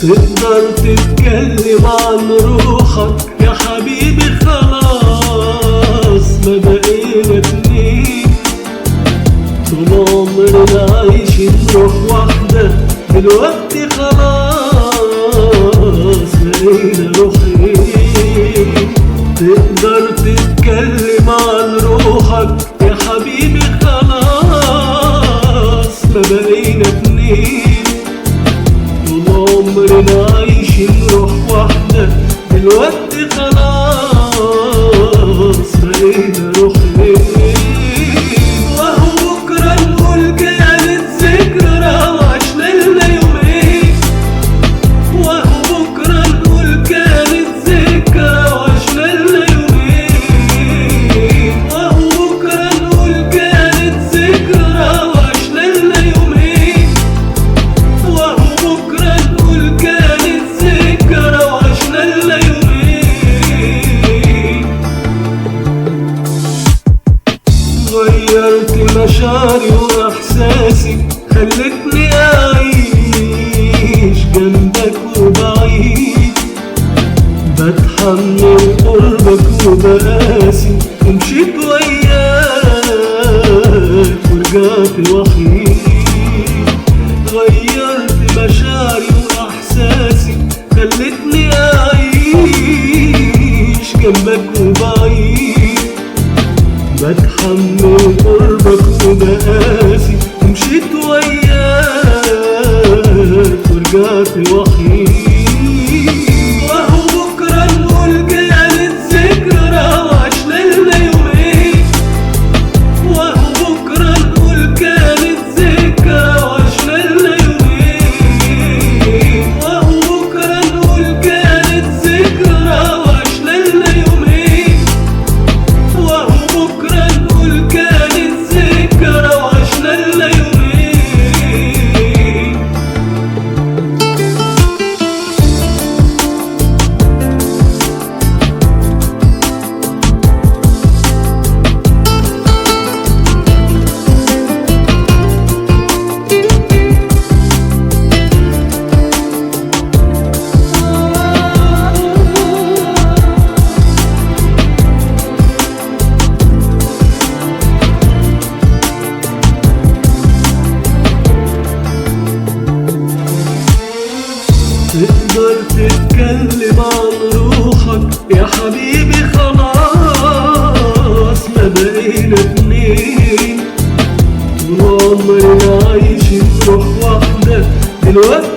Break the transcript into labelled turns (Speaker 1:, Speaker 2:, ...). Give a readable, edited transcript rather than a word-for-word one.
Speaker 1: تقدر تتكلم عن روحك يا حبيبي، خلاص ما بقينا اتنين. طول عمرنا عايشين روح واحدة، دلوقتي خلاص بقينا روحين. تقدر تتكلم عن روحك يا حبيبي، خلاص ما بقينا اتنين. طول عمرنا عايشين روح واحدة، دلوقتي خلاص بقينا روحين. وهو بكرة نقول كانت ذكرى وعشنا لنا يومين. وهو بكرة نقول كانت ذكرى وعشنا لنا يومين. وهو بكرة نقول كانت ذكرى وعشنا لنا يومين. وهو بكرة نقول كانت ذكرى وعشنا لنا يومين. غيرت مشاعري وإحساسي، خلتني أعيش جنبك وبعيد. بتحمل قربك وبقاسي، ومشيت وياك ورجعت وحيد. غيرت مشاعري وإحساسي، خلتني أعيش جنبك وبعيد. بتحمل قربك وبقاسي، ومشيت وياك ورجعت وحيد. وهو بكرة نقول كانت ذكرى وعشنا لنا يومين. وهو بكرة نقول كانت ذكرى وعشنا لنا يومين. وهو بكرة نقول كانت ذكرى وعشنا لنا يومين. وهو بكرة نقول كانت ذكرى وعشنا لنا يومين. تقدر تتكلم عن روحك يا حبيبي، خلاص ما بقينا اتنين. طول عمرنا عايشين روح واحدة، دلوقتي